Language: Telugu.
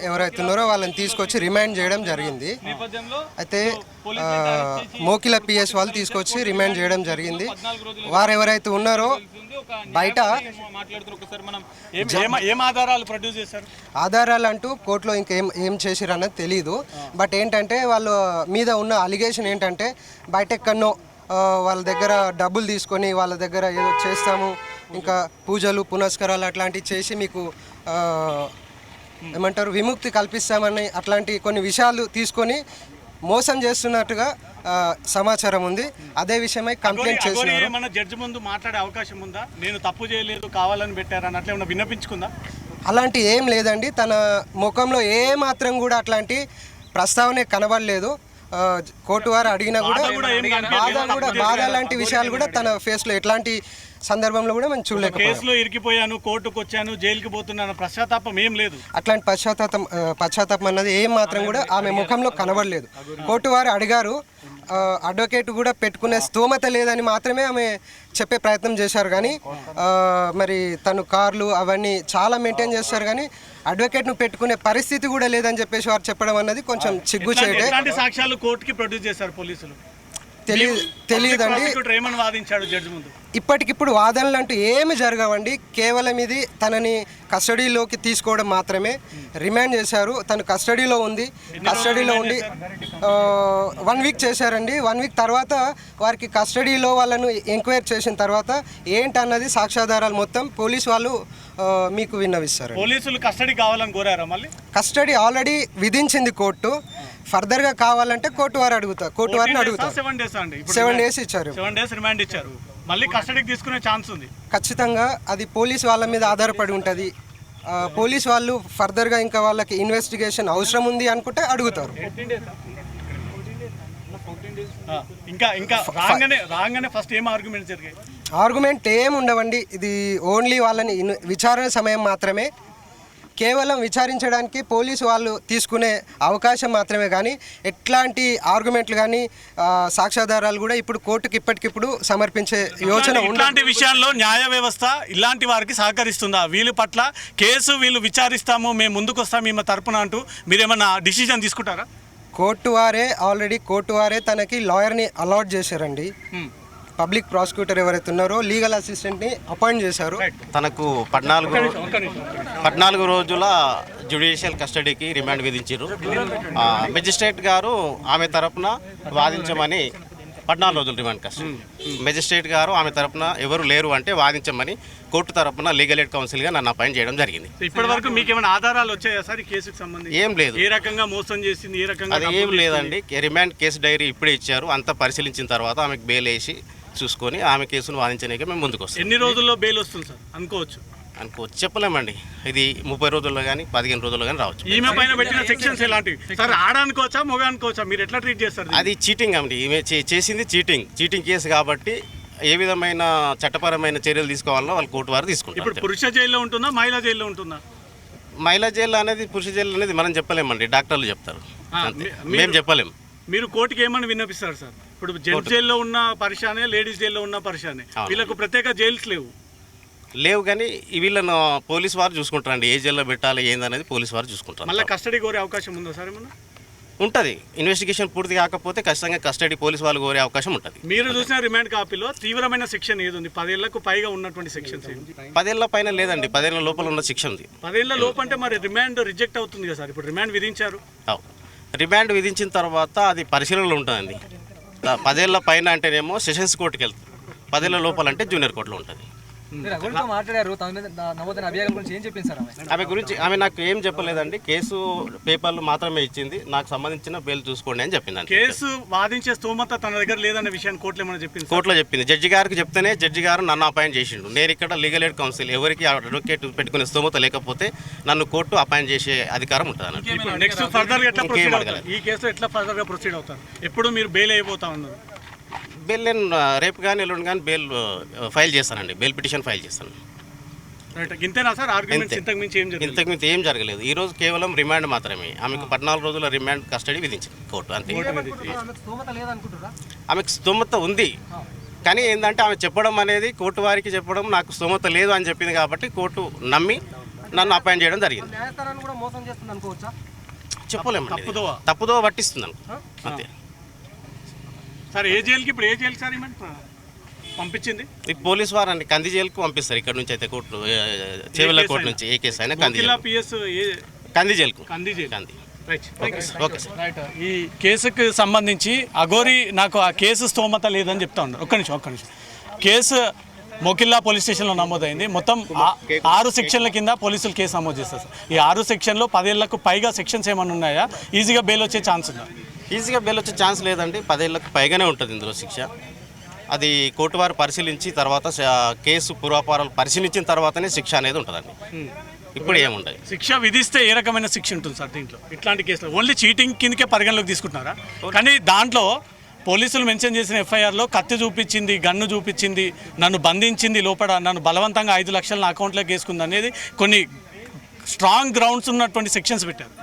ఎవరైతే ఉన్నారో వాళ్ళని తీసుకొచ్చి రిమాండ్ చేయడం జరిగింది. అయితే మోకిల పిఎస్ వాళ్ళు తీసుకొచ్చి రిమాండ్ చేయడం జరిగింది. వారు ఎవరైతే ఉన్నారో బయట ఆధారాలు అంటూ కోర్టులో ఏం చేసిరు అన్నది తెలీదు. బట్ ఏంటంటే వాళ్ళ మీద ఉన్న అలిగేషన్ ఏంటంటే బయట ఎక్కడనో వాళ్ళ దగ్గర డబ్బులు తీసుకొని వాళ్ళ దగ్గర ఏదో చేస్తాము, ఇంకా పూజలు పునస్కారాలు అట్లాంటివి చేసి మీకు ఏమంటారు విముక్తి కల్పిస్తామని అట్లాంటి కొన్ని విషయాలు తీసుకొని మోసం చేస్తున్నట్టుగా సమాచారం ఉంది. అదే విషయమై కంప్లైంట్ చేస్తున్నారు. జడ్జి ముందు మాట్లాడే అవకాశం ఉందా? నేను తప్పు చేయలేదు, కావాలని పెట్టారని అట్లా ఏమన్నా విన్నపించుకుందా? అలాంటి ఏం లేదండి. తన ముఖంలో ఏ మాత్రం కూడా అట్లాంటి ప్రస్తావనే కనబడలేదు. కోర్టు వారు అడిగినా కూడా బాధ లాంటి విషయాలు కూడా తన ఫేస్లో ఎట్లాంటి సందర్భంలో కూడా మనం చూడలేకపోయాం. కేసులో ఇరికిపోయాను, కోర్టుకు వచ్చాను, జైలుకి పోతున్నాను పశ్చాత్తాపం ఏం లేదు. అట్లాంటి పశ్చాత్తాపం అన్నది ఏం మాత్రం కూడా ఆమె ముఖంలో కనబడలేదు. కోర్టు వారు అడిగారు, అడ్వకేట్ కూడా పెట్టుకునే స్తోమత లేదని మాత్రమే ఆమె చెప్పే ప్రయత్నం చేశారు. కానీ మరి తను కార్లు అవన్నీ చాలా మెయింటైన్ చేస్తారు, కానీ అడ్వకేట్ను పెట్టుకునే పరిస్థితి కూడా లేదని చెప్పేసి వారు చెప్పడం అన్నది కొంచెం సిగ్గుచేటే. సాక్ష్యాలు కోర్టుకి ప్రొడ్యూస్ చేశారు పోలీసులు? తెలియదండి. ఇప్పటికిప్పుడు వాదనలు అంటూ ఏమి జరగవండి. కేవలం ఇది తనని కస్టడీలోకి తీసుకోవడం మాత్రమే. రిమాండ్ చేశారు, తను కస్టడీలో ఉంది. కస్టడీలో ఉండి 1 వీక్ చేశారండి. 1 వీక్ తర్వాత వారికి కస్టడీలో వాళ్ళను ఎంక్వైరీ చేసిన తర్వాత ఏంటన్నది సాక్ష్యాధారాలు మొత్తం పోలీసు వాళ్ళు మీకు విన్నవిస్తారు. పోలీసులు కస్టడీ కావాలని కోరారా? మళ్ళీ కస్టడీ ఆల్రెడీ విధించింది కోర్టు. ఫర్దర్గా కావాలంటే కోర్టు వారు అడుగుతారు. కోర్టు వారిని అడుగుతారు. 7 days ఇచ్చారు. 7 days రిమాండ్ ఇచ్చారు. మళ్ళీ కస్టడీకి తీసుకునే ఛాన్స్ ఉంది. ఖచ్చితంగా అది పోలీస్ వాళ్ళ మీద ఆధారపడి ఉంటుంది. పోలీస్ వాళ్ళు ఫర్దర్గా ఇంకా వాళ్ళకి ఇన్వెస్టిగేషన్ అవసరం ఉంది అనుకుంటే అడుగుతారు. ఇంకా రాగానే ఫస్ట్ ఏం ఆర్గ్యుమెంట్ జరిగాయి? ఆర్గ్యుమెంట్ ఏం ఉండవండి. ఇది ఓన్లీ వాళ్ళని విచారణ సమయం మాత్రమే. కేవలం విచారించడానికి పోలీసు వాళ్ళు తీసుకునే అవకాశం మాత్రమే, కానీ ఎట్లాంటి ఆర్గ్యుమెంట్లు కానీ సాక్ష్యాధారాలు కూడా ఇప్పుడు కోర్టుకి ఇప్పటికిప్పుడు సమర్పించే యోచన. ఇలాంటి విషయాల్లో న్యాయ వ్యవస్థ ఇలాంటి వారికి సహకరిస్తుందా? వీళ్ళ పట్ల కేసు వీళ్ళు విచారిస్తాము, మేము ముందుకు వస్తాము ఈమె తరపున అంటూ మీరేమన్నా డిసిజన్ తీసుకుంటారా? ఆల్రెడీ కోర్టు వారే తనకి లాయర్ని అలాట్ చేశారండి. పబ్లిక్ ప్రాసిక్యూటర్ ఎవరైతే ఉన్నారో లీగల్ అసిస్టెంట్ని అపాయింట్ చేశారు. తనకు 14 రోజుల జ్యుడిషియల్ కస్టడీకి రిమాండ్ విధించారు. మెజిస్ట్రేట్ గారు ఆమె తరపున వాదించమని 14 రోజులు రిమాండ్ కస్టడీ. మెజిస్ట్రేట్ గారు ఆమె తరపున ఎవరు లేరు అంటే వాదించమని కోర్టు తరపున లీగల్ ఎయిడ్ కౌన్సిల్గా నన్ను అపాయింట్ చేయడం జరిగింది. ఇప్పటి వరకు మీకు ఏమైనా ఆధారాలు వచ్చాయా సార్ ఈ కేసుకు సంబంధించి? ఏం లేదు. ఏ రకంగా మోసం చేసింది, ఏ రకంగా? అది ఏం లేదండి. రిమాండ్ కేసు డైరీ ఇప్పుడే ఇచ్చారు. అంతా పరిశీలించిన తర్వాత ఆమెకు బెయిల్ వేసి చూసుకొని ఆమె కేసును వాదించడానికి మేము ముందుకు వస్తాం. ఎన్ని రోజుల్లో బెయిల్ వస్తుంది సార్ అనుకోవచ్చు? చెప్పలేమండి. ఇది 30 రోజుల్లో కానీ 15 రోజుల్లో కానీ రావచ్చు. ఈమె పైన పెట్టిన సెక్షన్స్ ఎలాంటివి సార్? ఆడనుకోవచ్చా, మొగ అనుకోవచ్చా? మీరు ఎట్లా ట్రీట్ చేస్తారు? అది చీటింగ్ అండి. ఈమె చేసింది చీటింగ్ కేసు కాబట్టి ఏ విధమైన చట్టపరమైన చర్యలు తీసుకోవాలో వాళ్ళు కోర్టు వారు తీసుకుంటారు. ఇప్పుడు పురుష జైల్లో ఉంటుందా, మహిళా జైల్లో ఉంటుందా? మహిళా జైలు అనేది పురుష జైలు అనేది మనం చెప్పలేమండి, డాక్టర్లు చెప్తారు, మేము చెప్పలేము. మీరు కోర్టుకి ఏమని విన్నపిస్తారు సార్? ఇప్పుడు జెంట్స్ జైల్లో ఉన్న పరిశానే, లేడీస్ జైల్లో ఉన్న పరిశానే, వీళ్ళకు ప్రత్యేక జైల్స్ లేవు కానీ వీళ్ళను పోలీసు వారు చూసుకుంటారండి. ఏ జైల్లో పెట్టాలి ఏందనేది పోలీసు వారు చూసుకుంటారు. మళ్ళీ కస్టడీ కోరే అవకాశం ఉందా సార్? ఏమన్నా ఉంటుంది. ఇన్వెస్టిగేషన్ పూర్తి కాకపోతే ఖచ్చితంగా కస్టడీ పోలీసు వాళ్ళు కోరే అవకాశం ఉంటుంది. మీరు చూసిన రిమాండ్ కాపీలో తీవ్రమైన సెక్షన్ ఏది ఉంది? 10 ఏళ్లకు పైగా ఉన్నటువంటి సెక్షన్స్? 10 ఏళ్ల పైన లేదండి, 10 ఏళ్ల లోపల ఉన్న శిక్ష ఉంది. 10 ఏళ్ల లోపు అంటే మరి రిమాండ్ రిజెక్ట్ అవుతుంది కదా సార్? ఇప్పుడు రిమాండ్ విధించారు. రిమాండ్ విధించిన తర్వాత అది పరిశీలనలో ఉంటుందండి. 10 ఏళ్ల పైన అంటేనేమో సెషన్స్ కోర్టుకి వెళ్తుంది, 10 ఏళ్ల లోపల అంటే జూనియర్ కోర్టులో ఉంటుంది. ఆమె గురించి ఆమె నాకు ఏం చెప్పలేదండి. కేసు పేపర్లు మాత్రమే ఇచ్చింది. నాకు సంబంధించిన బెయిల్ చూసుకోండి అని చెప్పింది. కేసు వాదించే స్తోమత తన దగ్గర లేదనే విషయాన్ని కోర్టులో ఏమైనా చెప్పింది? కోర్టులో చెప్పింది. జడ్జి గారికి చెప్తేనే జడ్జి గారు నన్ను అపాయింట్ చేసిండు. నేను ఇక్కడ లీగల్ ఎయిడ్ కౌన్సిల్ ఎవరికి అడ్వకేట్ పెట్టుకునే స్తోమత లేకపోతే నన్ను కోర్టు అపాయింట్ చేసే అధికారం ఉంటుంది. నెక్స్ట్ ఫర్దర్ ఎట్లా ప్రొసీడ్ అవుతారు? ఈ కేసు ఎట్లా ఫర్దర్ గా ప్రొసీడ్ అవుతారు? ఎప్పుడు మీరు బెయిల్ అయిపోతా ఉన్నారు? బెయిల్ నేను రేపు కానీ ఎల్లుండి కానీ బెయిల్ ఫైల్ చేస్తానండి. బెయిల్ పిటిషన్ ఫైల్ చేస్తాను. ఇంతేనా సార్? ఇంతకుమించి ఏం జరగలేదు. ఈ రోజు కేవలం రిమాండ్ మాత్రమే. ఆమెకు 14 రోజుల రిమాండ్ కస్టడీ విధించింది కోర్టు, అంతే. ఆమెకు స్తోమత ఉంది కానీ ఏంటంటే ఆమె చెప్పడం అనేది కోర్టు వారికి చెప్పడం నాకు స్తోమత లేదు అని చెప్పింది కాబట్టి కోర్టు నమ్మి నన్ను అపాయింట్ చేయడం జరిగింది. న్యాయస్థానాన్ని కూడా మోసం చేస్తుంది అనుకోవచ్చా? చెప్పలేమండి, తప్పుదోవ. తప్పుదో పట్టిస్తుంది అంతే. సార్ ఏ జైలుకి ఇప్పుడు ఏ జైలు సార్ ఏమంటారు పంపించింది? ఈ పోలీస్ వారాన్ని కంది జైలుకు పంపిస్తారు. ఇక్కడ నుంచి అయితే కోర్టు చేవెళ్ళ కోర్టు నుంచి ఏ కేసు అయినా కంది జైలు, పిఎస్ కంది జైలుకు కంది జైలు. కంది. రైట్. Okay sir. రైట్. ఈ కేసుకు సంబంధించి అఘోరి నాకు ఆ కేసు స్తోమత లేదని చెప్తా ఉన్నారు. ఒక్క నిమిషం. కేసు మోకిల్లా పోలీస్ స్టేషన్లో నమోదైంది. మొత్తం 6 సెక్షన్ల కింద పోలీసులు కేసు నమోదు చేస్తారు సార్. ఈ 6 సెక్షన్లో 10 ఏళ్లకు పైగా సెక్షన్స్ ఏమైనా ఉన్నాయా? ఈజీగా బెయిల్ వచ్చే ఛాన్స్ ఉందా? ఈజీగా బెయిల్ వచ్చే ఛాన్స్ లేదండి. 10 ఏళ్ళకు పైగానే ఉంటుంది ఇందులో శిక్ష. అది కోర్టు వారు పరిశీలించి తర్వాత కేసు పూర్వాపారాలు పరిశీలించిన తర్వాతనే శిక్ష అనేది ఉంటుందండి. ఇప్పుడు ఏముండదు. శిక్ష విధిస్తే ఏ రకమైన శిక్ష ఉంటుంది సార్ దీంట్లో? ఇట్లాంటి కేసులో ఓన్లీ చీటింగ్ కిందకే పరిగణలోకి తీసుకుంటున్నారా? కానీ దాంట్లో పోలీసులు మెన్షన్ చేసిన ఎఫ్ఐఆర్లో కత్తి చూపించింది, గన్ను చూపించింది, నన్ను బంధించింది, లోపల నన్ను బలవంతంగా 5 లక్షలు నా అకౌంట్లోకి వేసుకుంది అనేది కొన్ని స్ట్రాంగ్ గ్రౌండ్స్ ఉన్నటువంటి సెక్షన్స్ పెట్టారు.